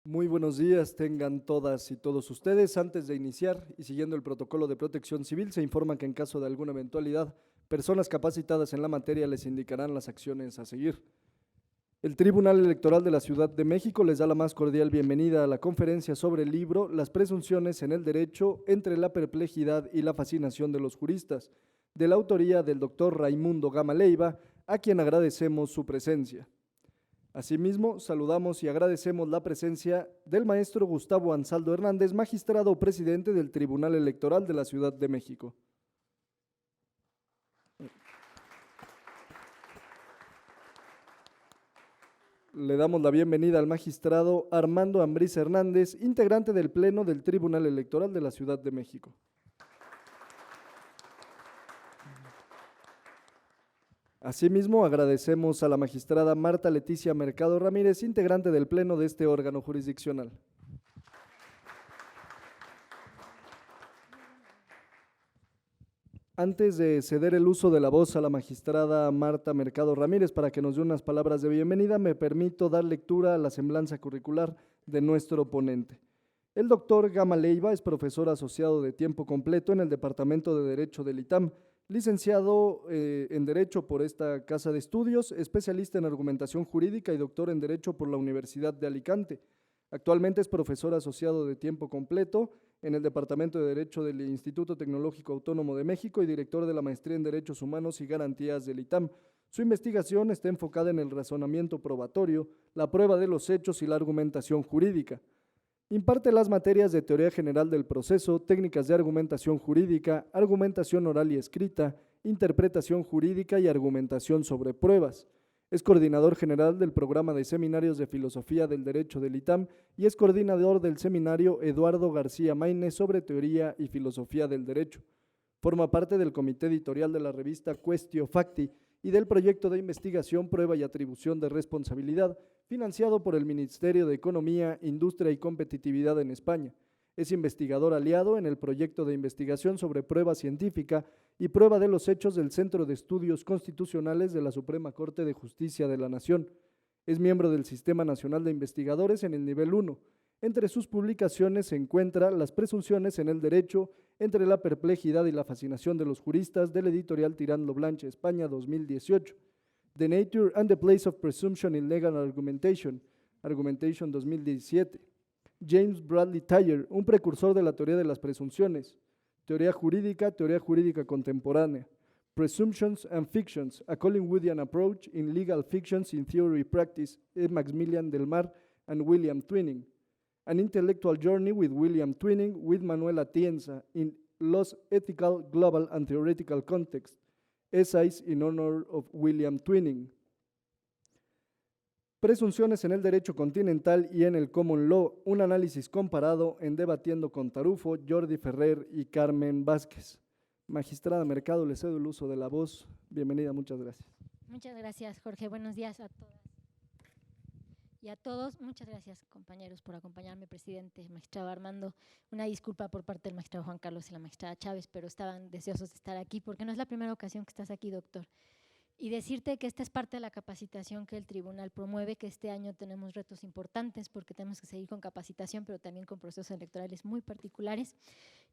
Muy buenos días, tengan todas y todos ustedes. Antes de iniciar y siguiendo el protocolo de protección civil, se informa que en caso de alguna eventualidad, personas capacitadas en la materia les indicarán las acciones a seguir. El Tribunal Electoral de la Ciudad de México les da la más cordial bienvenida a la conferencia sobre el libro Las presunciones en el derecho entre la perplejidad y la fascinación de los juristas, de la autoría del doctor Raimundo Gama Leiva, a quien agradecemos su presencia. Asimismo, saludamos y agradecemos la presencia del maestro Gustavo Ansaldo Hernández, magistrado presidente del Tribunal Electoral de la Ciudad de México. Le damos la bienvenida al magistrado Armando Ambriz Hernández, integrante del Pleno del Tribunal Electoral de la Ciudad de México. Asimismo, agradecemos a la magistrada Marta Leticia Mercado Ramírez, integrante del Pleno de este órgano jurisdiccional. Antes de ceder el uso de la voz a la magistrada Marta Mercado Ramírez para que nos dé unas palabras de bienvenida, me permito dar lectura a la semblanza curricular de nuestro ponente. El doctor Gama Leiva es profesor asociado de tiempo completo en el Departamento de Derecho del ITAM, licenciado en Derecho por esta Casa de Estudios, especialista en argumentación jurídica y doctor en Derecho por la Universidad de Alicante. Actualmente es profesor asociado de tiempo completo en el Departamento de Derecho del Instituto Tecnológico Autónomo de México y director de la Maestría en Derechos Humanos y Garantías del ITAM. Su investigación está enfocada en el razonamiento probatorio, la prueba de los hechos y la argumentación jurídica. Imparte las materias de Teoría General del Proceso, Técnicas de Argumentación Jurídica, Argumentación Oral y Escrita, Interpretación Jurídica y Argumentación sobre Pruebas. Es coordinador general del programa de seminarios de Filosofía del Derecho del ITAM y es coordinador del seminario Eduardo García Maínez sobre Teoría y Filosofía del Derecho. Forma parte del comité editorial de la revista Quaestio Facti y del proyecto de investigación Prueba y Atribución de Responsabilidad, financiado por el Ministerio de Economía, Industria y Competitividad en España. Es investigador aliado en el proyecto de investigación sobre prueba científica y prueba de los hechos del Centro de Estudios Constitucionales de la Suprema Corte de Justicia de la Nación. Es miembro del Sistema Nacional de Investigadores en el nivel 1. Entre sus publicaciones se encuentra Las presunciones en el derecho entre la perplejidad y la fascinación de los juristas, del editorial Tirán lo Blanche, España, 2018. The Nature and the Place of Presumption in Legal Argumentation, Argumentation 2017. James Bradley Thayer, un precursor de la teoría de las presunciones. Teoría jurídica contemporánea. Presumptions and Fictions, a Collingwoodian Approach in Legal Fictions in Theory Practice, Maximilian Del Mar and William Twining. An Intellectual Journey with William Twining with Manuel Atienza in Los Ethical, Global and Theoretical Context. Essays in Honor of William Twining. Presunciones en el derecho continental y en el common law, un análisis comparado en Debatiendo con Tarufo, Jordi Ferrer y Carmen Vázquez. Magistrada Mercado, le cedo el uso de la voz. Bienvenida, muchas gracias. Muchas gracias, Jorge. Buenos días a todas y a todos. Muchas gracias, compañeros, por acompañarme, presidente, magistrado Armando. Una disculpa por parte del magistrado Juan Carlos y la magistrada Chávez, pero estaban deseosos de estar aquí porque no es la primera ocasión que estás aquí, doctor. Y decirte que esta es parte de la capacitación que el tribunal promueve, que este año tenemos retos importantes porque tenemos que seguir con capacitación, pero también con procesos electorales muy particulares.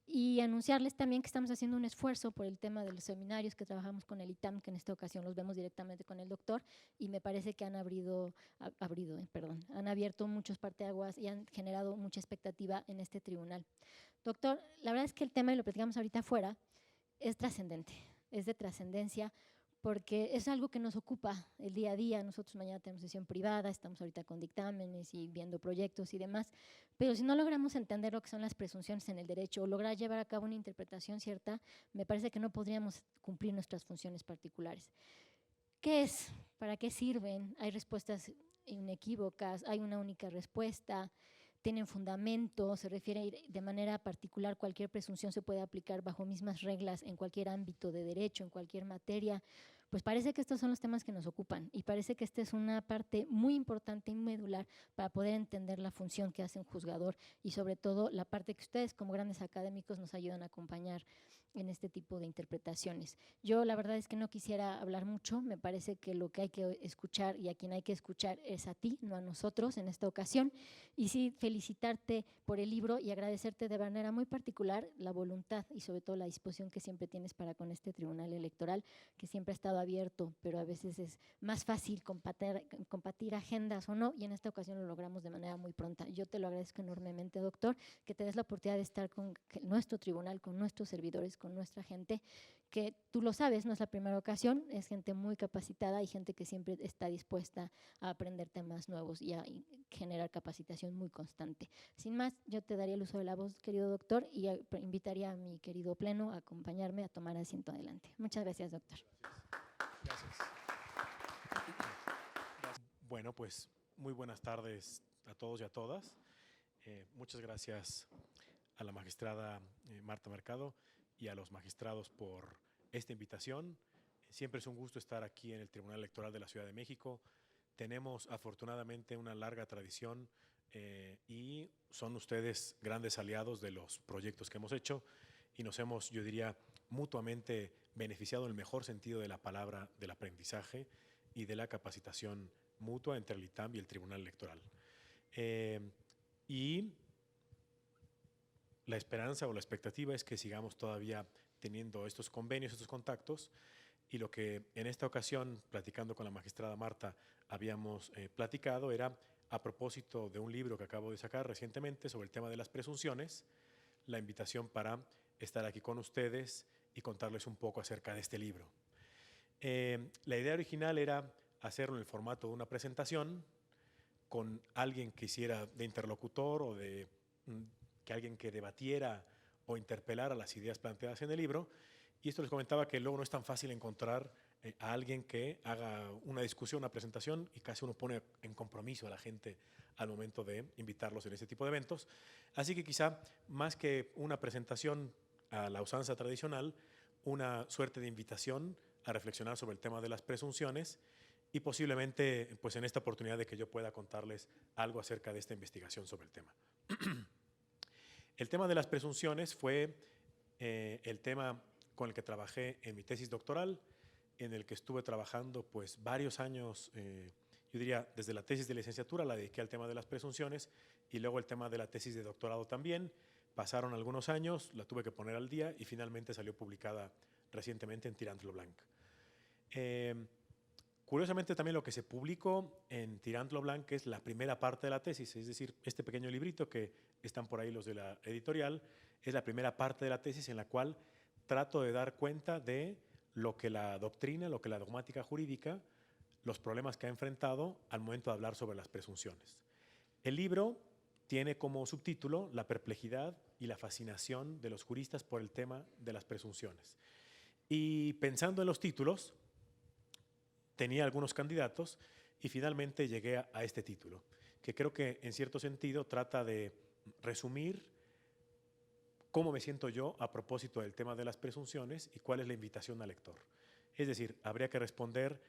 Y anunciarles también que estamos haciendo un esfuerzo por el tema de los seminarios que trabajamos con el ITAM, que en esta ocasión los vemos directamente con el doctor, y me parece que han han abierto muchos parteaguas y han generado mucha expectativa en este tribunal. Doctor, la verdad es que el tema, y lo platicamos ahorita afuera, es trascendente, es de trascendencia, porque es algo que nos ocupa el día a día. Nosotros mañana tenemos sesión privada, estamos ahorita con dictámenes y viendo proyectos y demás, pero si no logramos entender lo que son las presunciones en el derecho o lograr llevar a cabo una interpretación cierta, me parece que no podríamos cumplir nuestras funciones particulares. ¿Qué es? ¿Para qué sirven? ¿Hay respuestas inequívocas? ¿Hay una única respuesta? ¿Tienen fundamento? ¿Se refiere de manera particular? ¿Cualquier presunción se puede aplicar bajo mismas reglas en cualquier ámbito de derecho, en cualquier materia? Pues parece que estos son los temas que nos ocupan y parece que esta es una parte muy importante y medular para poder entender la función que hace un juzgador y sobre todo la parte que ustedes como grandes académicos nos ayudan a acompañar en este tipo de interpretaciones. Yo la verdad es que no quisiera hablar mucho, me parece que lo que hay que escuchar y a quien hay que escuchar es a ti, no a nosotros en esta ocasión, y sí felicitarte por el libro y agradecerte de manera muy particular la voluntad y sobre todo la disposición que siempre tienes para con este Tribunal Electoral, que siempre ha estado abierto, pero a veces es más fácil compartir agendas o no, y en esta ocasión lo logramos de manera muy pronta. Yo te lo agradezco enormemente, doctor, que te des la oportunidad de estar con nuestro tribunal, con nuestros servidores, con nuestra gente, que tú lo sabes, no es la primera ocasión, es gente muy capacitada y gente que siempre está dispuesta a aprender temas nuevos y a generar capacitación muy constante. Sin más, yo te daría el uso de la voz, querido doctor, y invitaría a mi querido Pleno a acompañarme a tomar asiento adelante. Muchas gracias, doctor. Gracias. Bueno, pues muy buenas tardes a todos y a todas. Muchas gracias a la magistrada Marta Mercado y a los magistrados por esta invitación. Siempre es un gusto estar aquí en el Tribunal Electoral de la Ciudad de México. Tenemos afortunadamente una larga tradición y son ustedes grandes aliados de los proyectos que hemos hecho y nos hemos, yo diría, mutuamente beneficiado en el mejor sentido de la palabra del aprendizaje y de la capacitación mutua entre el ITAM y el Tribunal Electoral. Y la esperanza o la expectativa es que sigamos todavía teniendo estos convenios, estos contactos, y lo que en esta ocasión, platicando con la magistrada Marta, habíamos platicado era a propósito de un libro que acabo de sacar recientemente sobre el tema de las presunciones, la invitación para estar aquí con ustedes y contarles un poco acerca de este libro. La idea original era hacerlo en el formato de una presentación con alguien que hiciera de interlocutor o de que alguien que debatiera o interpelara las ideas planteadas en el libro. Y esto les comentaba que luego no es tan fácil encontrar a alguien que haga una discusión, una presentación, y casi uno pone en compromiso a la gente al momento de invitarlos en este tipo de eventos. Así que quizá más que una presentación a la usanza tradicional, una suerte de invitación a reflexionar sobre el tema de las presunciones y posiblemente pues en esta oportunidad de que yo pueda contarles algo acerca de esta investigación sobre el tema. El tema de las presunciones fue el tema con el que trabajé en mi tesis doctoral, en el que estuve trabajando pues varios años, yo diría desde la tesis de licenciatura la dediqué al tema de las presunciones y luego el tema de la tesis de doctorado también. Pasaron algunos años, la tuve que poner al día y finalmente salió publicada recientemente en Tirant lo Blanc. Curiosamente también lo que se publicó en Tirant lo Blanc es la primera parte de la tesis, es decir, este pequeño librito que están por ahí los de la editorial, es la primera parte de la tesis en la cual trato de dar cuenta de lo que la doctrina, lo que la dogmática jurídica, los problemas que ha enfrentado al momento de hablar sobre las presunciones. El libro tiene como subtítulo la perplejidad y la fascinación de los juristas por el tema de las presunciones. Y pensando en los títulos, tenía algunos candidatos y finalmente llegué a este título, que creo que en cierto sentido trata de resumir cómo me siento yo a propósito del tema de las presunciones y cuál es la invitación al lector. Es decir, habría que responder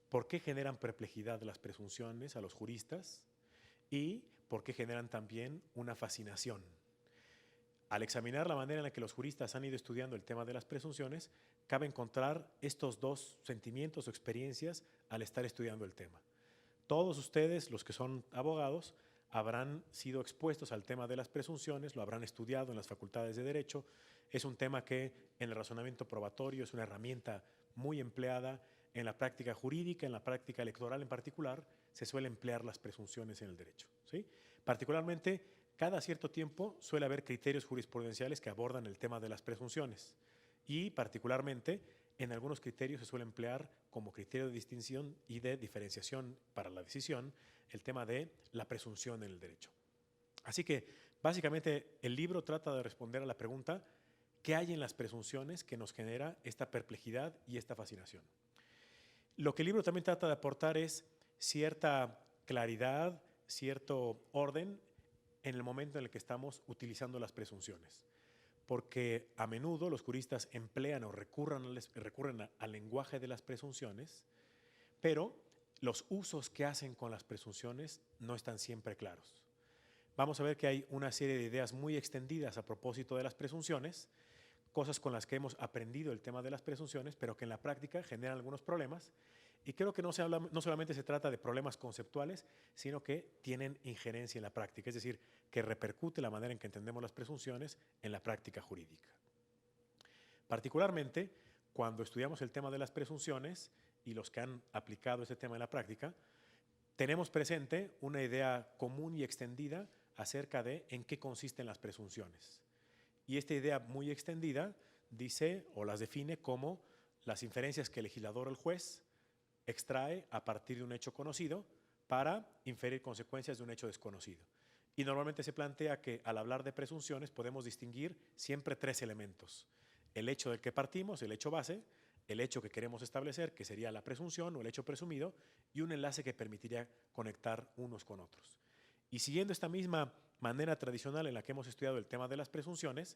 por qué generan perplejidad las presunciones a los juristas y por qué generan también una fascinación. Al examinar la manera en la que los juristas han ido estudiando el tema de las presunciones, cabe encontrar estos dos sentimientos o experiencias al estar estudiando el tema. Todos ustedes, los que son abogados, habrán sido expuestos al tema de las presunciones, lo habrán estudiado en las facultades de Derecho. Es un tema que en el razonamiento probatorio es una herramienta muy empleada en la práctica jurídica, en la práctica electoral en particular, se suele emplear las presunciones en el derecho, ¿sí? Particularmente, cada cierto tiempo suele haber criterios jurisprudenciales que abordan el tema de las presunciones y particularmente en algunos criterios se suele emplear como criterio de distinción y de diferenciación para la decisión el tema de la presunción en el derecho. Así que básicamente el libro trata de responder a la pregunta ¿qué hay en las presunciones que nos genera esta perplejidad y esta fascinación? Lo que el libro también trata de aportar es cierta claridad, cierto orden en el momento en el que estamos utilizando las presunciones. Porque a menudo los juristas emplean o recurren al lenguaje de las presunciones, pero los usos que hacen con las presunciones no están siempre claros. Vamos a ver que hay una serie de ideas muy extendidas a propósito de las presunciones, cosas con las que hemos aprendido el tema de las presunciones, pero que en la práctica generan algunos problemas. Y creo que no solamente se trata de problemas conceptuales, sino que tienen injerencia en la práctica, es decir, que repercute la manera en que entendemos las presunciones en la práctica jurídica. Particularmente, cuando estudiamos el tema de las presunciones y los que han aplicado ese tema en la práctica, tenemos presente una idea común y extendida acerca de en qué consisten las presunciones. Y esta idea muy extendida dice o las define como las inferencias que el legislador o el juez extrae a partir de un hecho conocido para inferir consecuencias de un hecho desconocido. Y normalmente se plantea que al hablar de presunciones podemos distinguir siempre tres elementos: el hecho del que partimos, el hecho base, el hecho que queremos establecer, que sería la presunción o el hecho presumido, y un enlace que permitiría conectar unos con otros. Y siguiendo esta misma manera tradicional en la que hemos estudiado el tema de las presunciones,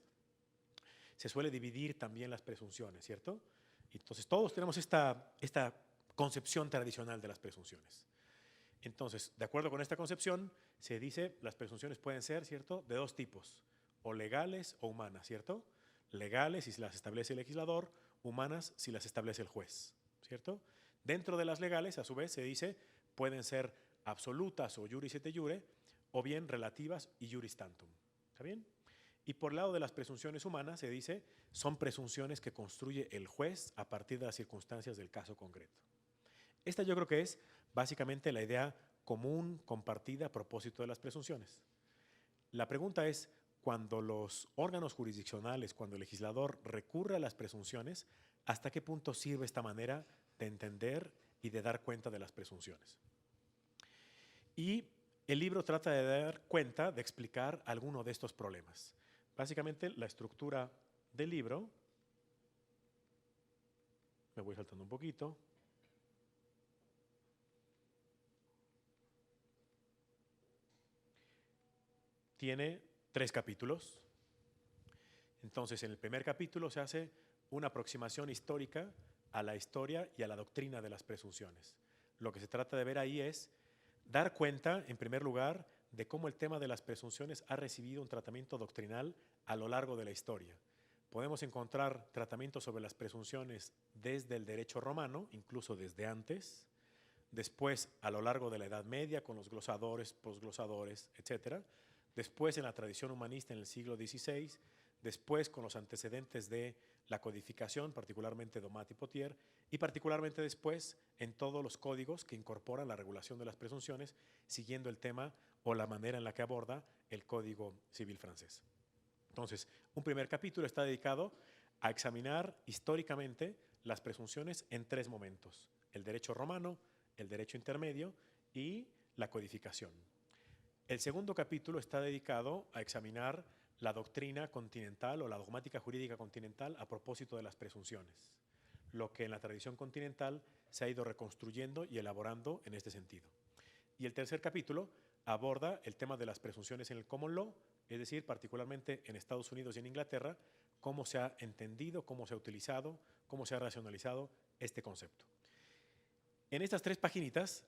se suele dividir también las presunciones, ¿cierto? Entonces todos tenemos esta concepción tradicional de las presunciones. Entonces, de acuerdo con esta concepción, se dice las presunciones pueden ser, ¿cierto?, de dos tipos, o legales o humanas, ¿cierto? Legales si las establece el legislador, humanas si las establece el juez, ¿cierto? Dentro de las legales, a su vez, se dice pueden ser absolutas o juris et iure, o bien relativas y juris tantum, ¿está bien? Y por el lado de las presunciones humanas se dice son presunciones que construye el juez a partir de las circunstancias del caso concreto. Esta yo creo que es básicamente la idea común, compartida a propósito de las presunciones. La pregunta es, cuando los órganos jurisdiccionales, cuando el legislador recurre a las presunciones, ¿hasta qué punto sirve esta manera de entender y de dar cuenta de las presunciones? Y el libro trata de dar cuenta, de explicar alguno de estos problemas. Básicamente, la estructura del libro, me voy saltando un poquito, tiene 3 capítulos. Entonces, en el primer capítulo se hace una aproximación histórica a la historia y a la doctrina de las presunciones. Lo que se trata de ver ahí es dar cuenta, en primer lugar, de cómo el tema de las presunciones ha recibido un tratamiento doctrinal a lo largo de la historia. Podemos encontrar tratamientos sobre las presunciones desde el derecho romano, incluso desde antes, después a lo largo de la Edad Media con los glosadores, posglosadores, etc., después en la tradición humanista en el siglo XVI, después con los antecedentes de la codificación, particularmente Domat y Potier, y particularmente después en todos los códigos que incorporan la regulación de las presunciones, siguiendo el tema o la manera en la que aborda el Código Civil francés. Entonces, un primer capítulo está dedicado a examinar históricamente las presunciones en 3 momentos: el derecho romano, el derecho intermedio y la codificación. El segundo capítulo está dedicado a examinar la doctrina continental o la dogmática jurídica continental a propósito de las presunciones, lo que en la tradición continental se ha ido reconstruyendo y elaborando en este sentido. Y el tercer capítulo aborda el tema de las presunciones en el common law, es decir, particularmente en Estados Unidos y en Inglaterra, cómo se ha entendido, cómo se ha utilizado, cómo se ha racionalizado este concepto. En estas 3 paginitas,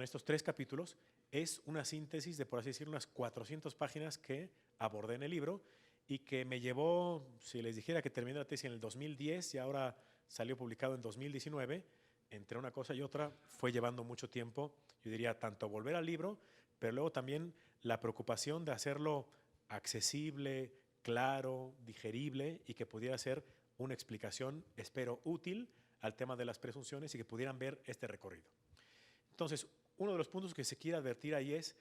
estos 3 capítulos, es una síntesis de, por así decirlo, unas 400 páginas que abordé en el libro y que me llevó, si les dijera que terminé la tesis en el 2010 y ahora salió publicado en 2019, entre una cosa y otra fue llevando mucho tiempo, yo diría, tanto volver al libro, pero luego también la preocupación de hacerlo accesible, claro, digerible y que pudiera ser una explicación, espero, útil al tema de las presunciones y que pudieran ver este recorrido. Entonces, uno de los puntos que se quiere advertir ahí es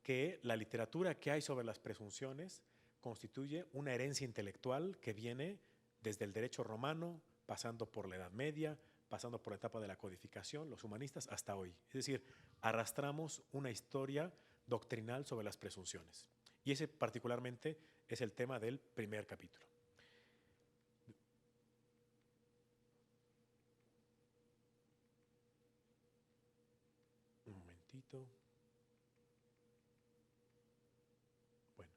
que la literatura que hay sobre las presunciones constituye una herencia intelectual que viene desde el derecho romano, pasando por la Edad Media, pasando por la etapa de la codificación, los humanistas, hasta hoy. Es decir, arrastramos una historia doctrinal sobre las presunciones. Y ese particularmente es el tema del primer capítulo. Un momentito. Bueno,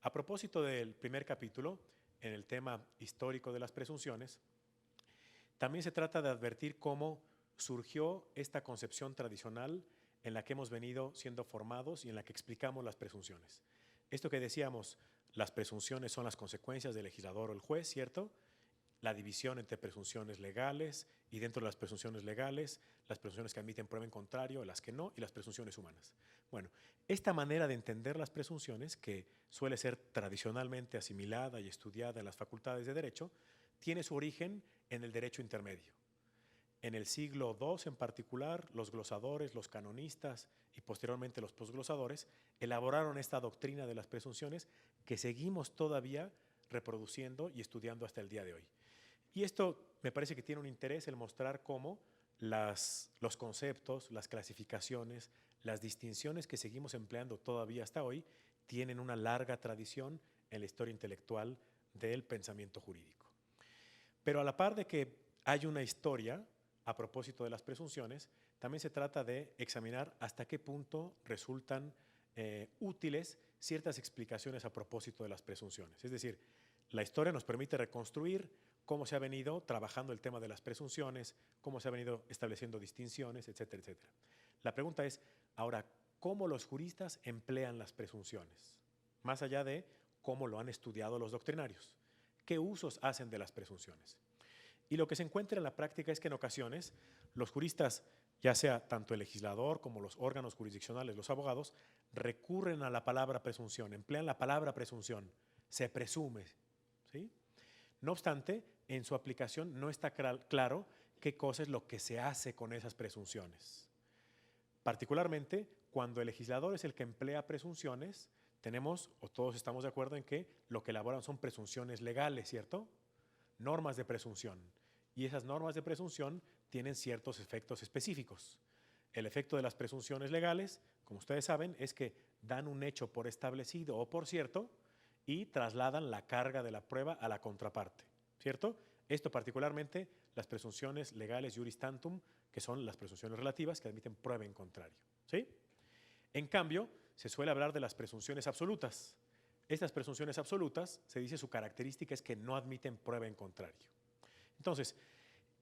a propósito del primer capítulo, en el tema histórico de las presunciones, también se trata de advertir cómo surgió esta concepción tradicional en la que hemos venido siendo formados y en la que explicamos las presunciones. Esto que decíamos, las presunciones son las consecuencias del legislador o el juez, ¿cierto? La división entre presunciones legales y dentro de las presunciones legales, las presunciones que admiten prueba en contrario, las que no, y las presunciones humanas. Bueno, esta manera de entender las presunciones, que suele ser tradicionalmente asimilada y estudiada en las facultades de Derecho, tiene su origen en el derecho intermedio. En el siglo II en particular, los glosadores, los canonistas y posteriormente los posglosadores elaboraron esta doctrina de las presunciones que seguimos todavía reproduciendo y estudiando hasta el día de hoy. Y esto me parece que tiene un interés el mostrar cómo los conceptos, las clasificaciones, las distinciones que seguimos empleando todavía hasta hoy tienen una larga tradición en la historia intelectual del pensamiento jurídico. Pero a la par de que hay una historia a propósito de las presunciones, también se trata de examinar hasta qué punto resultan útiles ciertas explicaciones a propósito de las presunciones. Es decir, la historia nos permite reconstruir cómo se ha venido trabajando el tema de las presunciones, cómo se ha venido estableciendo distinciones, etcétera, etcétera. La pregunta es, ahora, ¿cómo los juristas emplean las presunciones? Más allá de cómo lo han estudiado los doctrinarios. ¿Qué usos hacen de las presunciones? Y lo que se encuentra en la práctica es que en ocasiones los juristas, ya sea tanto el legislador como los órganos jurisdiccionales, los abogados, recurren a la palabra presunción, emplean la palabra presunción, se presume, ¿sí? No obstante, en su aplicación no está claro qué cosa es lo que se hace con esas presunciones. Particularmente, cuando el legislador es el que emplea presunciones, tenemos, o todos estamos de acuerdo en que lo que elaboran son presunciones legales, ¿cierto? Normas de presunción. Y esas normas de presunción tienen ciertos efectos específicos. El efecto de las presunciones legales, como ustedes saben, es que dan un hecho por establecido o por cierto y trasladan la carga de la prueba a la contraparte, ¿cierto? Esto particularmente las presunciones legales juris tantum, que son las presunciones relativas que admiten prueba en contrario, ¿sí? En cambio, se suele hablar de las presunciones absolutas. Estas presunciones absolutas, se dice su característica es que no admiten prueba en contrario. Entonces,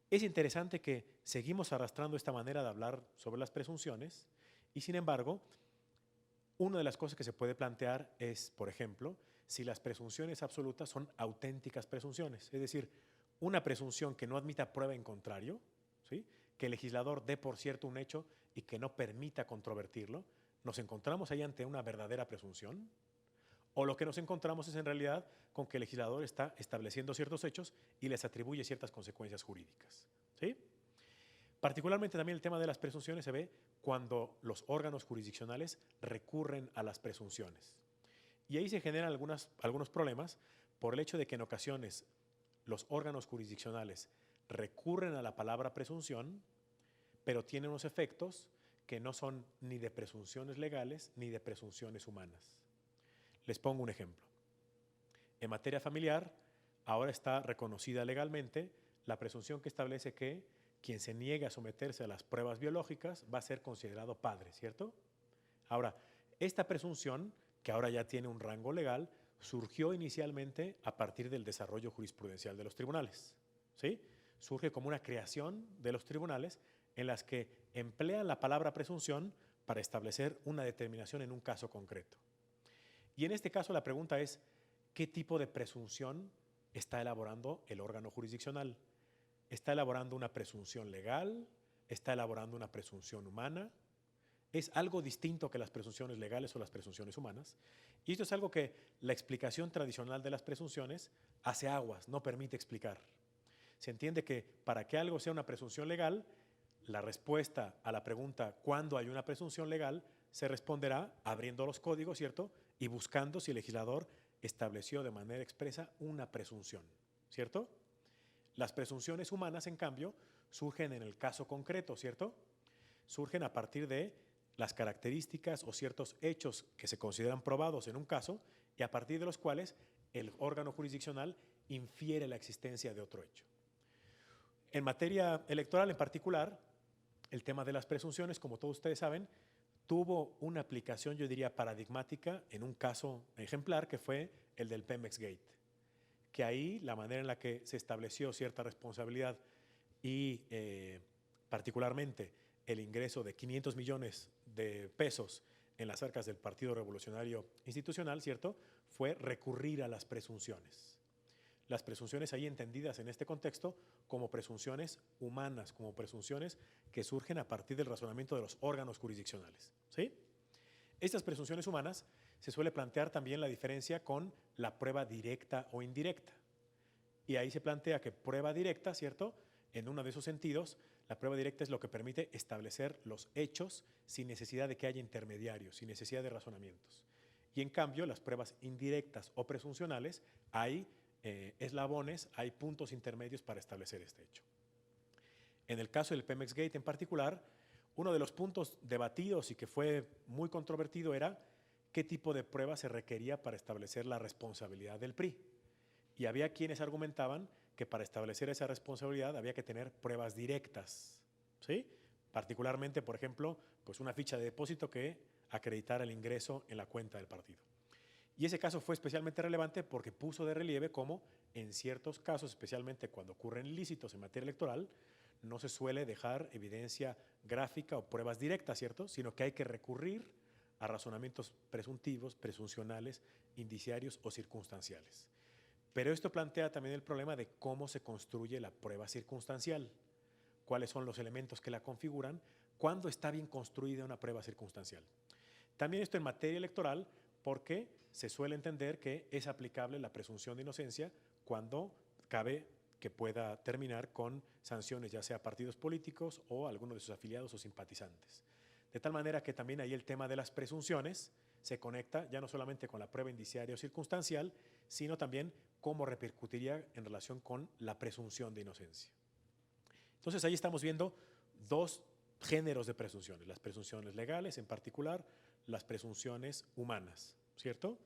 es interesante que seguimos arrastrando esta manera de hablar sobre las presunciones y, sin embargo, una de las cosas que se puede plantear es, por ejemplo, si las presunciones absolutas son auténticas presunciones, es decir, una presunción que no admita prueba en contrario, ¿sí? Que el legislador dé por cierto un hecho y que no permita controvertirlo, ¿nos encontramos ahí ante una verdadera presunción? O lo que nos encontramos es en realidad con que el legislador está estableciendo ciertos hechos y les atribuye ciertas consecuencias jurídicas, ¿sí? Particularmente también el tema de las presunciones se ve cuando los órganos jurisdiccionales recurren a las presunciones. Y ahí se generan algunos problemas por el hecho de que en ocasiones los órganos jurisdiccionales recurren a la palabra presunción, pero tienen unos efectos que no son ni de presunciones legales ni de presunciones humanas. Les pongo un ejemplo. En materia familiar, ahora está reconocida legalmente la presunción que establece que quien se niegue a someterse a las pruebas biológicas va a ser considerado padre, ¿cierto? Ahora, esta presunción, que ahora ya tiene un rango legal, surgió inicialmente a partir del desarrollo jurisprudencial de los tribunales, ¿sí? Surge como una creación de los tribunales en las que emplean la palabra presunción para establecer una determinación en un caso concreto. Y en este caso la pregunta es, ¿qué tipo de presunción está elaborando el órgano jurisdiccional? ¿Está elaborando una presunción legal? ¿Está elaborando una presunción humana? Es algo distinto que las presunciones legales o las presunciones humanas. Y esto es algo que la explicación tradicional de las presunciones hace aguas, no permite explicar. Se entiende que para que algo sea una presunción legal, la respuesta a la pregunta ¿cuándo hay una presunción legal? Se responderá abriendo los códigos, ¿cierto? Y buscando si el legislador estableció de manera expresa una presunción, ¿cierto? Las presunciones humanas, en cambio, surgen en el caso concreto, ¿cierto? Surgen a partir de las características o ciertos hechos que se consideran probados en un caso y a partir de los cuales el órgano jurisdiccional infiere la existencia de otro hecho. En materia electoral en particular, el tema de las presunciones, como todos ustedes saben, tuvo una aplicación, yo diría, paradigmática en un caso ejemplar que fue el del Pemex Gate, que ahí la manera en la que se estableció cierta responsabilidad y particularmente el ingreso de 500 millones de pesos en las arcas del Partido Revolucionario Institucional, ¿cierto?, fue recurrir a las presunciones. Las presunciones ahí entendidas en este contexto como presunciones humanas, como presunciones que surgen a partir del razonamiento de los órganos jurisdiccionales, ¿sí? Estas presunciones humanas se suele plantear también la diferencia con la prueba directa o indirecta. Y ahí se plantea que prueba directa, ¿cierto?, en uno de esos sentidos, la prueba directa es lo que permite establecer los hechos sin necesidad de que haya intermediarios, sin necesidad de razonamientos. Y en cambio, las pruebas indirectas o presuncionales, hay eslabones, hay puntos intermedios para establecer este hecho. En el caso del Pemex Gate en particular, uno de los puntos debatidos y que fue muy controvertido era qué tipo de prueba se requería para establecer la responsabilidad del PRI. Y había quienes argumentaban que para establecer esa responsabilidad había que tener pruebas directas, ¿sí? Particularmente, por ejemplo, pues una ficha de depósito que acreditara el ingreso en la cuenta del partido. Y ese caso fue especialmente relevante porque puso de relieve cómo en ciertos casos, especialmente cuando ocurren ilícitos en materia electoral, no se suele dejar evidencia gráfica o pruebas directas, ¿cierto?, sino que hay que recurrir a razonamientos presuntivos, presuncionales, indiciarios o circunstanciales. Pero esto plantea también el problema de cómo se construye la prueba circunstancial, cuáles son los elementos que la configuran, cuándo está bien construida una prueba circunstancial. También esto en materia electoral, porque se suele entender que es aplicable la presunción de inocencia cuando cabe que pueda terminar con sanciones, ya sea a partidos políticos o a algunos de sus afiliados o simpatizantes. De tal manera que también ahí el tema de las presunciones se conecta ya no solamente con la prueba indiciaria o circunstancial, sino también cómo repercutiría en relación con la presunción de inocencia. Entonces ahí estamos viendo dos géneros de presunciones, las presunciones legales en particular, las presunciones humanas, ¿cierto?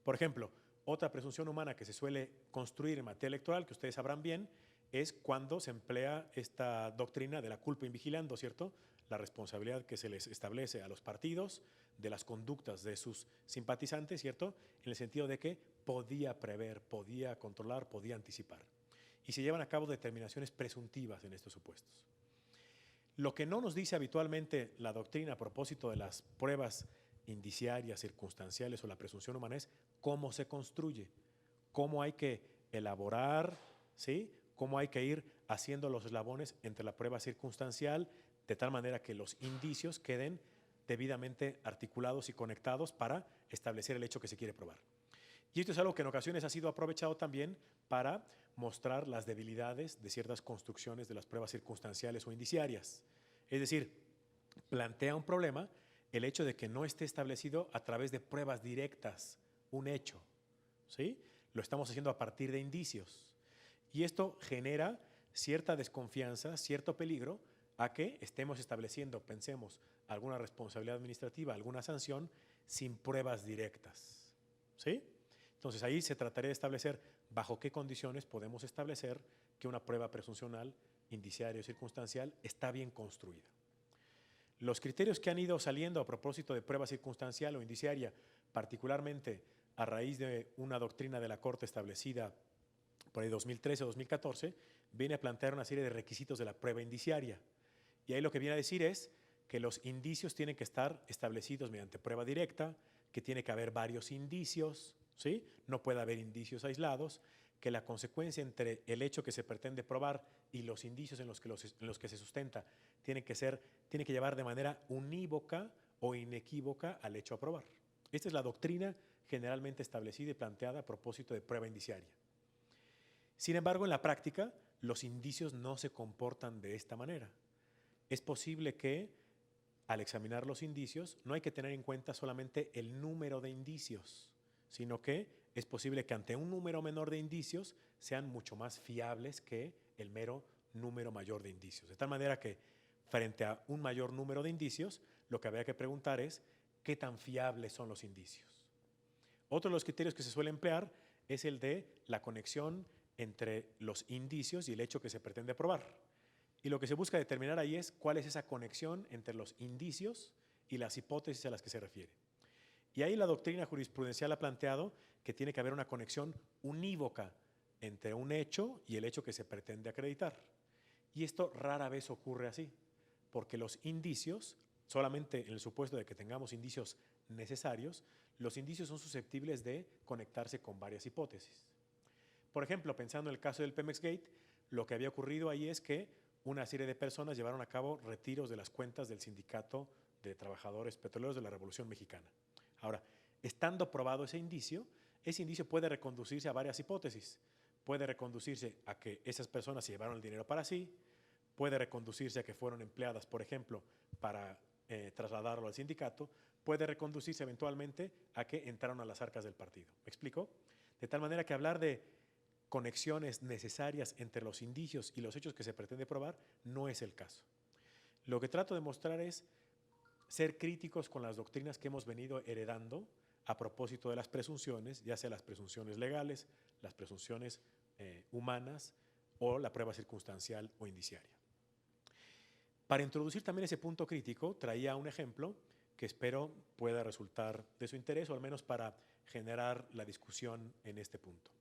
Por ejemplo, otra presunción humana que se suele construir en materia electoral, que ustedes sabrán bien, es cuando se emplea esta doctrina de la culpa in vigilando, ¿cierto? La responsabilidad que se les establece a los partidos de las conductas de sus simpatizantes, ¿cierto?, en el sentido de que podía prever, podía controlar, podía anticipar. Y se llevan a cabo determinaciones presuntivas en estos supuestos. Lo que no nos dice habitualmente la doctrina a propósito de las pruebas indiciarias, circunstanciales o la presunción humana es cómo se construye, cómo hay que elaborar, ¿sí?, cómo hay que ir haciendo los eslabones entre la prueba circunstancial de tal manera que los indicios queden debidamente articulados y conectados para establecer el hecho que se quiere probar. Y esto es algo que en ocasiones ha sido aprovechado también para mostrar las debilidades de ciertas construcciones de las pruebas circunstanciales o indiciarias. Es decir, plantea un problema el hecho de que no esté establecido a través de pruebas directas un hecho, ¿sí? Lo estamos haciendo a partir de indicios. Y esto genera cierta desconfianza, cierto peligro a que estemos estableciendo, pensemos, alguna responsabilidad administrativa, alguna sanción, sin pruebas directas, ¿sí? Entonces ahí se trataría de establecer bajo qué condiciones podemos establecer que una prueba presuncional, indiciaria o circunstancial está bien construida. Los criterios que han ido saliendo a propósito de prueba circunstancial o indiciaria, particularmente a raíz de una doctrina de la Corte establecida por ahí 2013 o 2014, viene a plantear una serie de requisitos de la prueba indiciaria. Y ahí lo que viene a decir es que los indicios tienen que estar establecidos mediante prueba directa, que tiene que haber varios indicios, ¿sí? No puede haber indicios aislados, que la consecuencia entre el hecho que se pretende probar y los indicios en los que se sustenta tiene que llevar de manera unívoca o inequívoca al hecho a probar. Esta es la doctrina generalmente establecida y planteada a propósito de prueba indiciaria. Sin embargo, en la práctica, los indicios no se comportan de esta manera. Es posible que, al examinar los indicios, no hay que tener en cuenta solamente el número de indicios, sino que es posible que ante un número menor de indicios sean mucho más fiables que el mero número mayor de indicios. De tal manera que, frente a un mayor número de indicios, lo que habría que preguntar es qué tan fiables son los indicios. Otro de los criterios que se suele emplear es el de la conexión entre los indicios y el hecho que se pretende probar. Y lo que se busca determinar ahí es cuál es esa conexión entre los indicios y las hipótesis a las que se refiere. Y ahí la doctrina jurisprudencial ha planteado que tiene que haber una conexión unívoca entre un hecho y el hecho que se pretende acreditar. Y esto rara vez ocurre así, porque los indicios, solamente en el supuesto de que tengamos indicios necesarios, los indicios son susceptibles de conectarse con varias hipótesis. Por ejemplo, pensando en el caso del Pemex Gate, lo que había ocurrido ahí es que una serie de personas llevaron a cabo retiros de las cuentas del Sindicato de Trabajadores Petroleros de la Revolución Mexicana. Ahora, estando probado ese indicio puede reconducirse a varias hipótesis. Puede reconducirse a que esas personas se llevaron el dinero para sí, puede reconducirse a que fueron empleadas, por ejemplo, para trasladarlo al sindicato, puede reconducirse eventualmente a que entraron a las arcas del partido. ¿Me explico? De tal manera que hablar de conexiones necesarias entre los indicios y los hechos que se pretende probar no es el caso. Lo que trato de mostrar es ser críticos con las doctrinas que hemos venido heredando a propósito de las presunciones, ya sea las presunciones legales, las presunciones humanas o la prueba circunstancial o indiciaria. Para introducir también ese punto crítico, traía un ejemplo que espero pueda resultar de su interés o al menos para generar la discusión en este punto.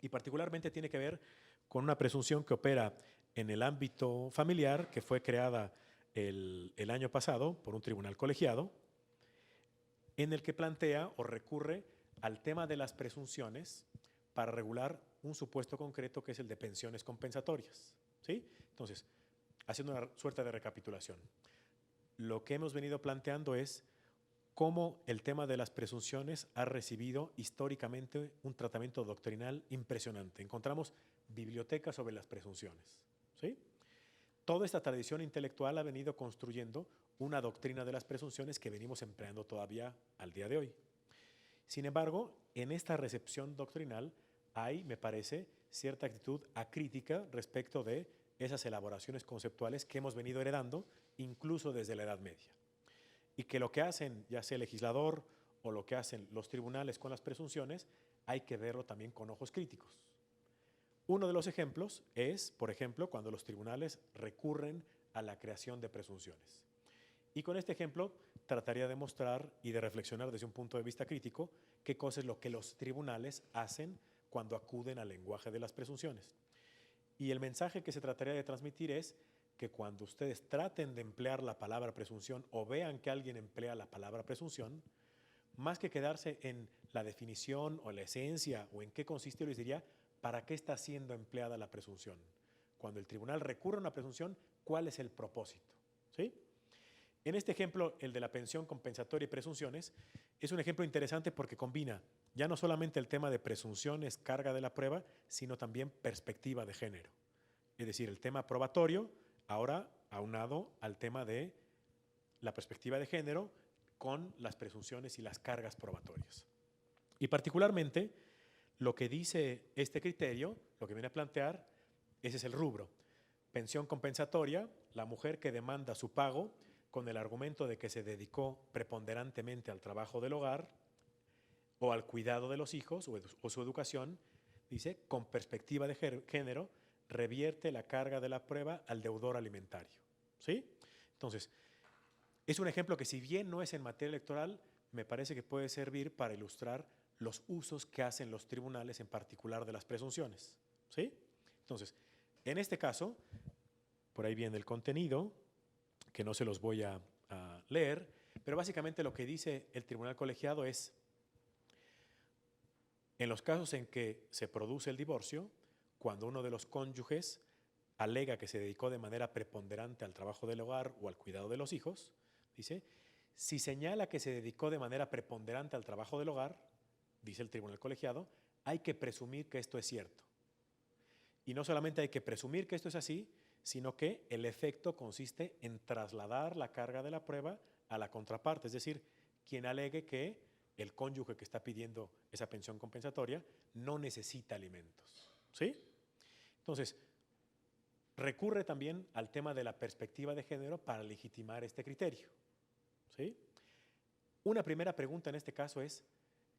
Y particularmente tiene que ver con una presunción que opera en el ámbito familiar, que fue creada el año pasado por un tribunal colegiado, en el que plantea o recurre al tema de las presunciones para regular un supuesto concreto que es el de pensiones compensatorias. ¿Sí? Entonces, haciendo una suerte de recapitulación, lo que hemos venido planteando es cómo el tema de las presunciones ha recibido históricamente un tratamiento doctrinal impresionante. Encontramos bibliotecas sobre las presunciones. ¿Sí? Toda esta tradición intelectual ha venido construyendo una doctrina de las presunciones que venimos empleando todavía al día de hoy. Sin embargo, en esta recepción doctrinal hay, me parece, cierta actitud acrítica respecto de esas elaboraciones conceptuales que hemos venido heredando incluso desde la Edad Media. Y que lo que hacen, ya sea el legislador o lo que hacen los tribunales con las presunciones, hay que verlo también con ojos críticos. Uno de los ejemplos es, por ejemplo, cuando los tribunales recurren a la creación de presunciones. Y con este ejemplo trataría de mostrar y de reflexionar desde un punto de vista crítico qué cosa es lo que los tribunales hacen cuando acuden al lenguaje de las presunciones. Y el mensaje que se trataría de transmitir es que cuando ustedes traten de emplear la palabra presunción o vean que alguien emplea la palabra presunción, más que quedarse en la definición o la esencia o en qué consiste, yo les diría, ¿para qué está siendo empleada la presunción? Cuando el tribunal recurre a una presunción, ¿cuál es el propósito? ¿Sí? En este ejemplo, el de la pensión compensatoria y presunciones, es un ejemplo interesante porque combina ya no solamente el tema de presunciones, carga de la prueba, sino también perspectiva de género. Es decir, el tema probatorio, ahora aunado al tema de la perspectiva de género con las presunciones y las cargas probatorias. Y particularmente, lo que dice este criterio, lo que viene a plantear, ese es el rubro. Pensión compensatoria, la mujer que demanda su pago con el argumento de que se dedicó preponderantemente al trabajo del hogar o al cuidado de los hijos o su educación, dice, con perspectiva de género, revierte la carga de la prueba al deudor alimentario. ¿Sí? Entonces, es un ejemplo que si bien no es en materia electoral, me parece que puede servir para ilustrar los usos que hacen los tribunales, en particular de las presunciones. ¿Sí? Entonces, en este caso, por ahí viene el contenido, que no se los voy a leer, pero básicamente lo que dice el tribunal colegiado es, en los casos en que se produce el divorcio, cuando uno de los cónyuges alega que se dedicó de manera preponderante al trabajo del hogar o al cuidado de los hijos, dice, si señala que se dedicó de manera preponderante al trabajo del hogar, dice el tribunal colegiado, hay que presumir que esto es cierto. Y no solamente hay que presumir que esto es así, sino que el efecto consiste en trasladar la carga de la prueba a la contraparte, es decir, quien alegue que el cónyuge que está pidiendo esa pensión compensatoria no necesita alimentos. ¿Sí? Entonces, recurre también al tema de la perspectiva de género para legitimar este criterio. ¿Sí? Una primera pregunta en este caso es,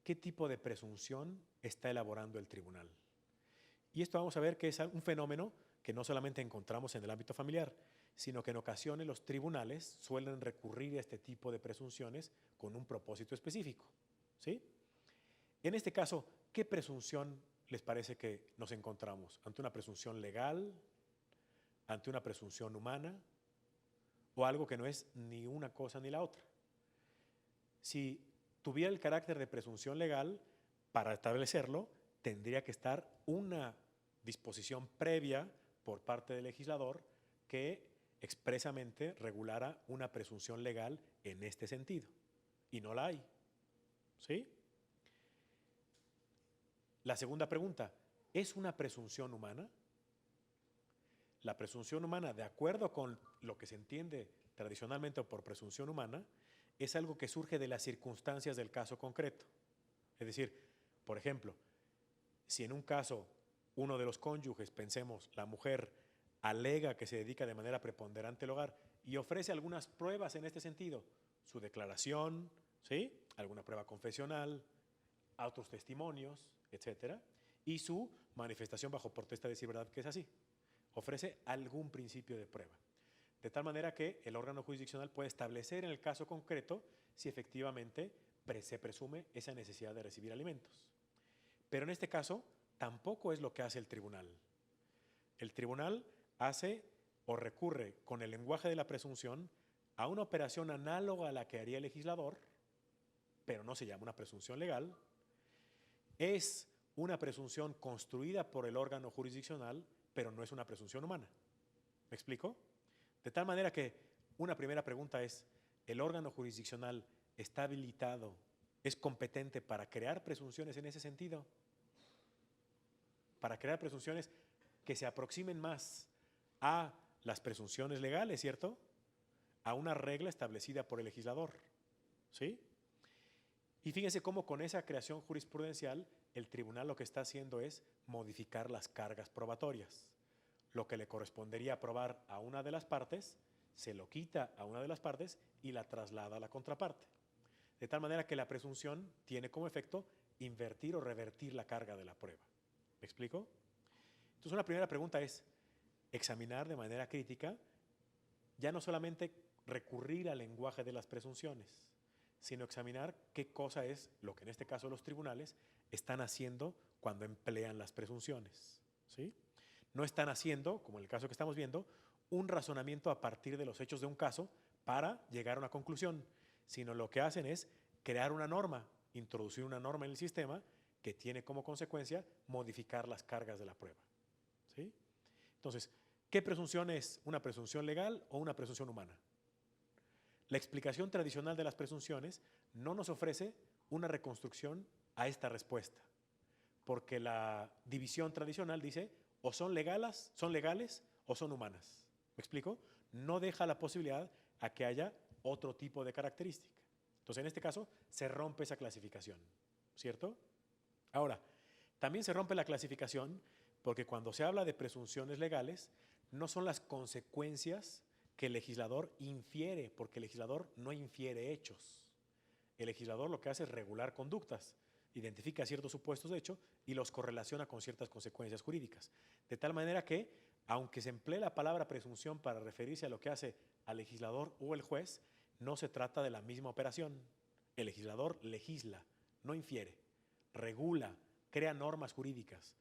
¿qué tipo de presunción está elaborando el tribunal? Y esto vamos a ver que es un fenómeno que no solamente encontramos en el ámbito familiar, sino que en ocasiones los tribunales suelen recurrir a este tipo de presunciones con un propósito específico. ¿Sí? En este caso, ¿qué presunción les parece que nos encontramos? ¿Ante una presunción legal? ¿Ante una presunción humana? ¿O algo que no es ni una cosa ni la otra? Si tuviera el carácter de presunción legal, para establecerlo tendría que estar una disposición previa por parte del legislador que expresamente regulara una presunción legal en este sentido. Y no la hay. ¿Sí? La segunda pregunta, ¿es una presunción humana? La presunción humana, de acuerdo con lo que se entiende tradicionalmente por presunción humana, es algo que surge de las circunstancias del caso concreto. Es decir, por ejemplo, si en un caso uno de los cónyuges, pensemos, la mujer alega que se dedica de manera preponderante al hogar y ofrece algunas pruebas en este sentido, su declaración, ¿sí?, alguna prueba confesional, otros testimonios, etcétera, y su manifestación bajo protesta de decir verdad que es así. Ofrece algún principio de prueba. De tal manera que el órgano jurisdiccional puede establecer en el caso concreto si efectivamente se presume esa necesidad de recibir alimentos. Pero en este caso tampoco es lo que hace el tribunal. El tribunal hace o recurre con el lenguaje de la presunción a una operación análoga a la que haría el legislador, pero no se llama una presunción legal. Es una presunción construida por el órgano jurisdiccional, pero no es una presunción humana. ¿Me explico? De tal manera que una primera pregunta es, ¿el órgano jurisdiccional está habilitado, es competente para crear presunciones en ese sentido? Para crear presunciones que se aproximen más a las presunciones legales, ¿cierto?, a una regla establecida por el legislador, ¿sí? Y fíjense cómo con esa creación jurisprudencial el tribunal lo que está haciendo es modificar las cargas probatorias. Lo que le correspondería probar a una de las partes, se lo quita a una de las partes y la traslada a la contraparte. De tal manera que la presunción tiene como efecto invertir o revertir la carga de la prueba. ¿Me explico? Entonces una primera pregunta es examinar de manera crítica, ya no solamente recurrir al lenguaje de las presunciones, sino examinar qué cosa es lo que en este caso los tribunales están haciendo cuando emplean las presunciones, ¿sí? No están haciendo, como en el caso que estamos viendo, un razonamiento a partir de los hechos de un caso para llegar a una conclusión, sino lo que hacen es crear una norma, introducir una norma en el sistema que tiene como consecuencia modificar las cargas de la prueba, ¿sí? Entonces, ¿qué presunción es? ¿Una presunción legal o una presunción humana? La explicación tradicional de las presunciones no nos ofrece una reconstrucción a esta respuesta, porque la división tradicional dice o son legales o son humanas. ¿Me explico? No deja la posibilidad a que haya otro tipo de característica. Entonces, en este caso, se rompe esa clasificación, ¿cierto? Ahora, también se rompe la clasificación porque cuando se habla de presunciones legales, no son las consecuencias que el legislador infiere, porque el legislador no infiere hechos. El legislador lo que hace es regular conductas, identifica ciertos supuestos de hecho y los correlaciona con ciertas consecuencias jurídicas. De tal manera que, aunque se emplee la palabra presunción para referirse a lo que hace al legislador o el juez, no se trata de la misma operación. El legislador legisla, no infiere, regula, crea normas jurídicas,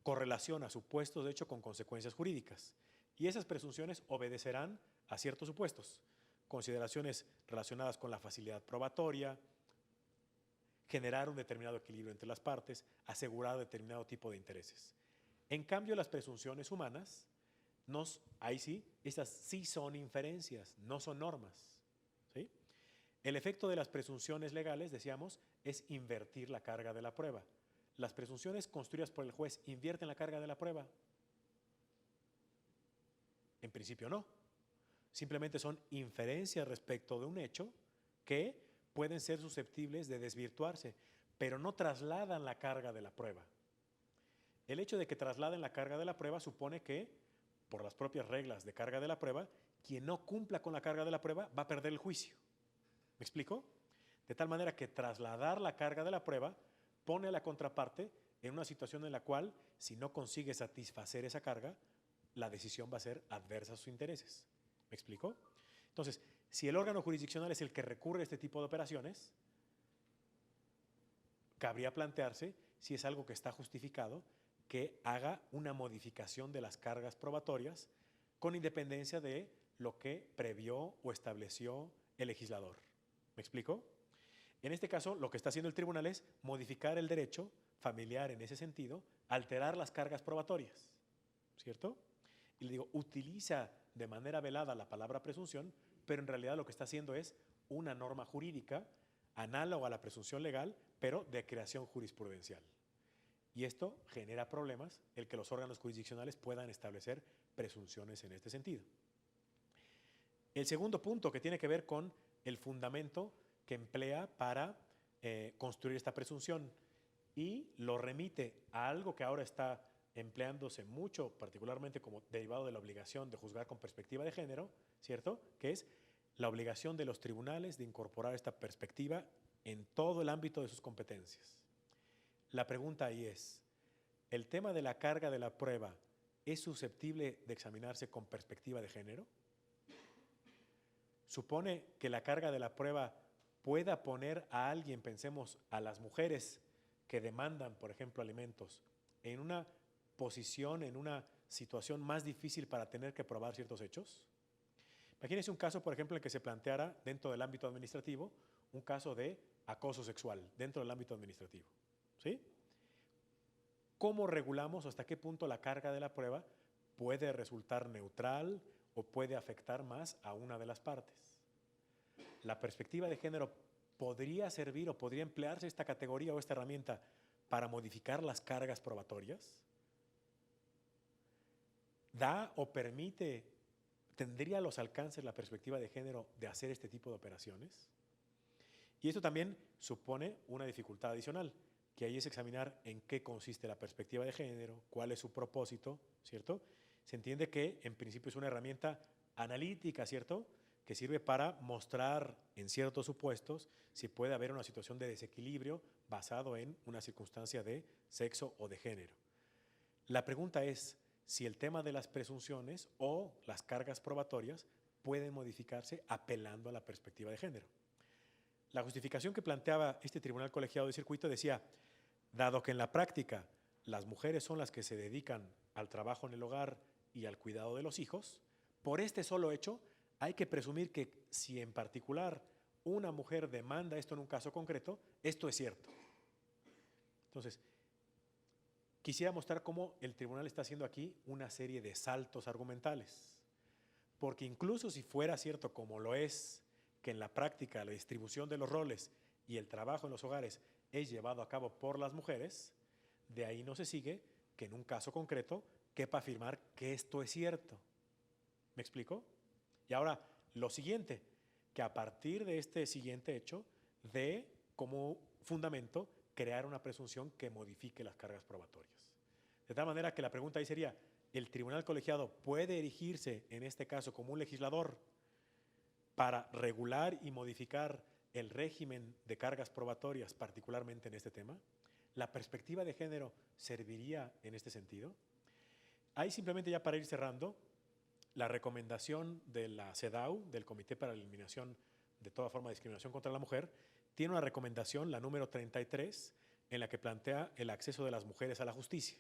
correlaciona supuestos de hecho con consecuencias jurídicas. Y esas presunciones obedecerán a ciertos supuestos, consideraciones relacionadas con la facilidad probatoria, generar un determinado equilibrio entre las partes, asegurar determinado tipo de intereses. En cambio, las presunciones humanas, ahí sí, estas sí son inferencias, no son normas, ¿sí? El efecto de las presunciones legales, decíamos, es invertir la carga de la prueba. Las presunciones construidas por el juez invierten la carga de la prueba. En principio no. Simplemente son inferencias respecto de un hecho que pueden ser susceptibles de desvirtuarse, pero no trasladan la carga de la prueba. El hecho de que trasladen la carga de la prueba supone que, por las propias reglas de carga de la prueba, quien no cumpla con la carga de la prueba va a perder el juicio. ¿Me explico? De tal manera que trasladar la carga de la prueba pone a la contraparte en una situación en la cual, si no consigue satisfacer esa carga, la decisión va a ser adversa a sus intereses. ¿Me explico? Entonces, si el órgano jurisdiccional es el que recurre a este tipo de operaciones, cabría plantearse si es algo que está justificado que haga una modificación de las cargas probatorias con independencia de lo que previó o estableció el legislador. ¿Me explico? En este caso, lo que está haciendo el tribunal es modificar el derecho familiar en ese sentido, alterar las cargas probatorias, ¿cierto? Y le digo, utiliza de manera velada la palabra presunción, pero en realidad lo que está haciendo es una norma jurídica análoga a la presunción legal, pero de creación jurisprudencial. Y esto genera problemas el que los órganos jurisdiccionales puedan establecer presunciones en este sentido. El segundo punto que tiene que ver con el fundamento que emplea para construir esta presunción y lo remite a algo que ahora está empleándose mucho, particularmente como derivado de la obligación de juzgar con perspectiva de género, ¿cierto? Que es la obligación de los tribunales de incorporar esta perspectiva en todo el ámbito de sus competencias. La pregunta ahí es, ¿el tema de la carga de la prueba es susceptible de examinarse con perspectiva de género? ¿Supone que la carga de la prueba pueda poner a alguien, pensemos a las mujeres que demandan, por ejemplo, alimentos, en una posición, en una situación más difícil para tener que probar ciertos hechos? Imagínense un caso, por ejemplo, en que se planteara dentro del ámbito administrativo un caso de acoso sexual dentro del ámbito administrativo, ¿sí? ¿Cómo regulamos hasta qué punto la carga de la prueba puede resultar neutral o puede afectar más a una de las partes? ¿La perspectiva de género podría servir o podría emplearse esta categoría o esta herramienta para modificar las cargas probatorias? ¿Da o permite, tendría los alcances la perspectiva de género de hacer este tipo de operaciones? Y esto también supone una dificultad adicional, que ahí es examinar en qué consiste la perspectiva de género, cuál es su propósito, ¿cierto? Se entiende que en principio es una herramienta analítica, ¿cierto?, que sirve para mostrar en ciertos supuestos si puede haber una situación de desequilibrio basado en una circunstancia de sexo o de género. La pregunta es si el tema de las presunciones o las cargas probatorias pueden modificarse apelando a la perspectiva de género. La justificación que planteaba este tribunal colegiado de circuito decía, dado que en la práctica las mujeres son las que se dedican al trabajo en el hogar y al cuidado de los hijos, por este solo hecho hay que presumir que si en particular una mujer demanda esto en un caso concreto, esto es cierto. Entonces, quisiera mostrar cómo el tribunal está haciendo aquí una serie de saltos argumentales, porque incluso si fuera cierto como lo es, que en la práctica la distribución de los roles y el trabajo en los hogares es llevado a cabo por las mujeres, de ahí no se sigue que en un caso concreto quepa afirmar que esto es cierto. ¿Me explico? Y ahora, lo siguiente, que a partir de este siguiente hecho, de como fundamento crear una presunción que modifique las cargas probatorias. De tal manera que la pregunta ahí sería, ¿el tribunal colegiado puede erigirse en este caso como un legislador para regular y modificar el régimen de cargas probatorias, particularmente en este tema? ¿La perspectiva de género serviría en este sentido? Ahí simplemente ya para ir cerrando, la recomendación de la CEDAW, del Comité para la Eliminación de toda forma de discriminación contra la mujer, tiene una recomendación, la número 33, en la que plantea el acceso de las mujeres a la justicia.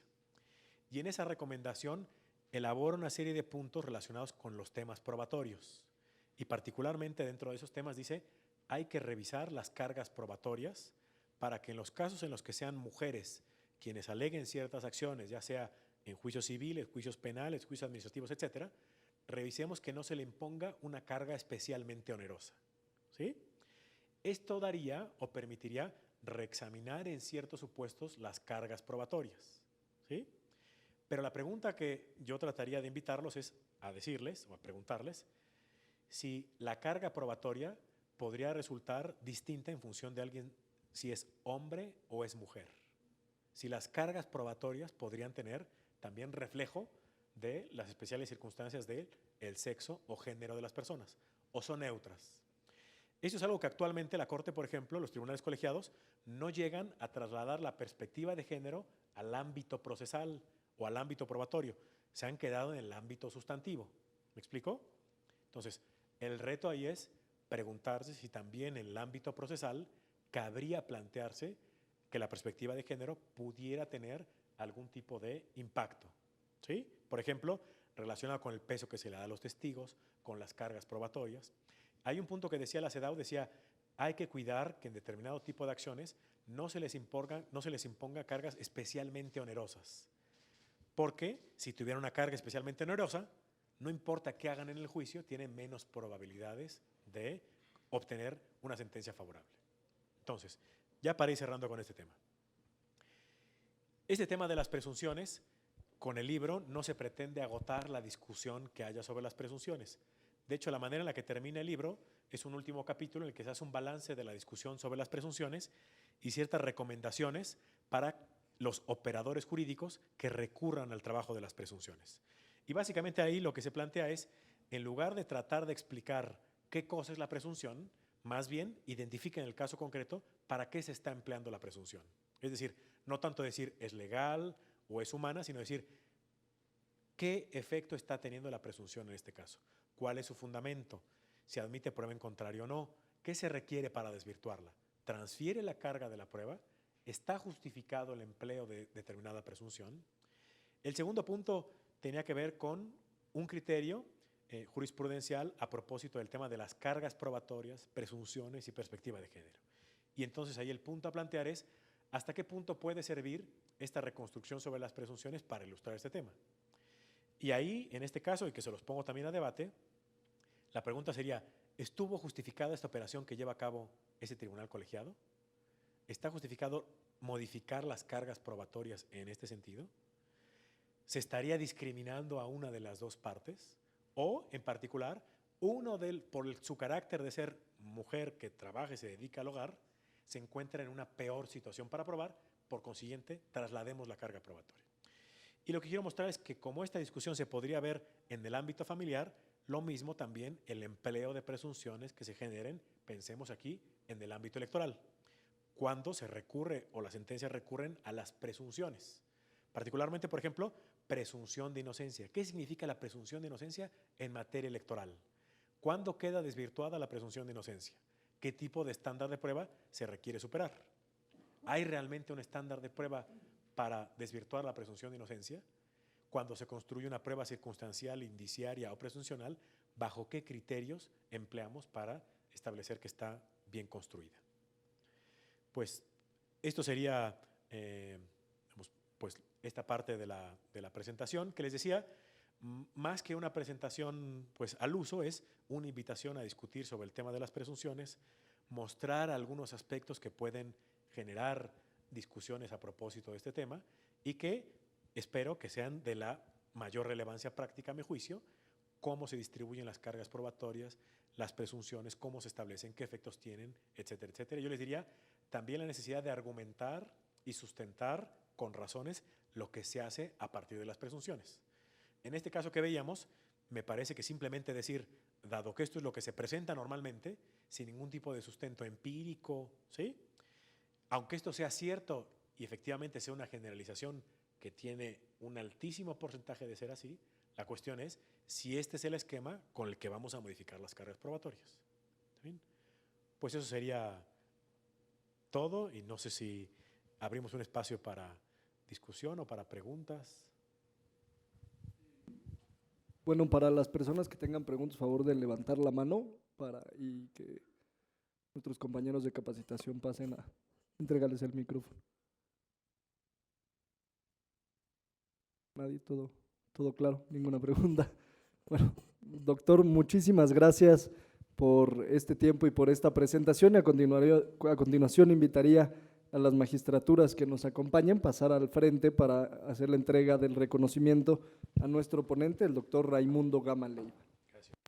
Y en esa recomendación elabora una serie de puntos relacionados con los temas probatorios. Y particularmente dentro de esos temas dice, hay que revisar las cargas probatorias para que en los casos en los que sean mujeres quienes aleguen ciertas acciones, ya sea en juicios civiles, juicios penales, juicios administrativos, etcétera, revisemos que no se le imponga una carga especialmente onerosa, ¿sí? Esto daría o permitiría reexaminar en ciertos supuestos las cargas probatorias, ¿sí? Pero la pregunta que yo trataría de invitarlos es a decirles o a preguntarles si la carga probatoria podría resultar distinta en función de alguien, si es hombre o es mujer. Si las cargas probatorias podrían tener también reflejo de las especiales circunstancias del sexo o género de las personas, o son neutras. Eso es algo que actualmente la Corte, por ejemplo, los tribunales colegiados, no llegan a trasladar la perspectiva de género al ámbito procesal o al ámbito probatorio. Se han quedado en el ámbito sustantivo. ¿Me explico? Entonces, el reto ahí es preguntarse si también en el ámbito procesal cabría plantearse que la perspectiva de género pudiera tener algún tipo de impacto, ¿sí? Por ejemplo, relacionado con el peso que se le da a los testigos, con las cargas probatorias. Hay un punto que decía la CEDAW, decía, hay que cuidar que en determinado tipo de acciones no se les imponga cargas especialmente onerosas. Porque si tuviera una carga especialmente onerosa, no importa qué hagan en el juicio, tienen menos probabilidades de obtener una sentencia favorable. Entonces, ya para ir cerrando con este tema. Este tema de las presunciones, con el libro no se pretende agotar la discusión que haya sobre las presunciones. De hecho, la manera en la que termina el libro es un último capítulo en el que se hace un balance de la discusión sobre las presunciones y ciertas recomendaciones para los operadores jurídicos que recurran al trabajo de las presunciones. Y básicamente ahí lo que se plantea es, en lugar de tratar de explicar qué cosa es la presunción, más bien identifiquen el caso concreto para qué se está empleando la presunción. Es decir, no tanto decir es legal o es humana, sino decir qué efecto está teniendo la presunción en este caso, cuál es su fundamento, si admite prueba en contrario o no, qué se requiere para desvirtuarla, transfiere la carga de la prueba, está justificado el empleo de determinada presunción. El segundo punto tenía que ver con un criterio jurisprudencial a propósito del tema de las cargas probatorias, presunciones y perspectiva de género. Y entonces ahí el punto a plantear es hasta qué punto puede servir esta reconstrucción sobre las presunciones para ilustrar este tema. Y ahí, en este caso, y que se los pongo también a debate, la pregunta sería, ¿estuvo justificada esta operación que lleva a cabo ese tribunal colegiado? ¿Está justificado modificar las cargas probatorias en este sentido? ¿Se estaría discriminando a una de las dos partes? O, en particular, por su carácter de ser mujer que trabaja y se dedica al hogar, se encuentra en una peor situación para probar, por consiguiente, traslademos la carga probatoria. Y lo que quiero mostrar es que como esta discusión se podría ver en el ámbito familiar, lo mismo también el empleo de presunciones que se generen, pensemos aquí, en el ámbito electoral, cuando se recurre o las sentencias recurren a las presunciones. Particularmente, por ejemplo, presunción de inocencia. ¿Qué significa la presunción de inocencia en materia electoral? ¿Cuándo queda desvirtuada la presunción de inocencia? ¿Qué tipo de estándar de prueba se requiere superar? ¿Hay realmente un estándar de prueba para desvirtuar la presunción de inocencia? Cuando se construye una prueba circunstancial, indiciaria o presuncional, ¿bajo qué criterios empleamos para establecer que está bien construida? Pues esto sería pues esta parte de la presentación que les decía, más que una presentación pues al uso, es una invitación a discutir sobre el tema de las presunciones, mostrar algunos aspectos que pueden generar discusiones a propósito de este tema y que espero que sean de la mayor relevancia práctica a mi juicio, cómo se distribuyen las cargas probatorias, las presunciones, cómo se establecen, qué efectos tienen, etcétera, etcétera. Yo les diría también la necesidad de argumentar y sustentar con razones lo que se hace a partir de las presunciones. En este caso que veíamos, me parece que simplemente decir, dado que esto es lo que se presenta normalmente, sin ningún tipo de sustento empírico, ¿sí? Aunque esto sea cierto y efectivamente sea una generalización que tiene un altísimo porcentaje de ser así, la cuestión es si este es el esquema con el que vamos a modificar las cargas probatorias. ¿Está bien? Pues eso sería todo y no sé si abrimos un espacio para discusión o para preguntas. Bueno, para las personas que tengan preguntas, favor de levantar la mano y que nuestros compañeros de capacitación pasen a entregarles el micrófono. Nadie, todo claro, ninguna pregunta. Bueno, doctor, muchísimas gracias por este tiempo y por esta presentación. Y a continuación invitaría a las magistraturas que nos acompañen pasar al frente para hacer la entrega del reconocimiento a nuestro ponente, el doctor Raimundo Gama Leiva. Gracias.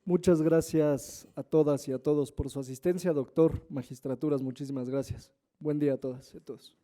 Muchas gracias a todas y a todos por su asistencia. Doctor, magistraturas, muchísimas gracias. Buen día a todas y a todos.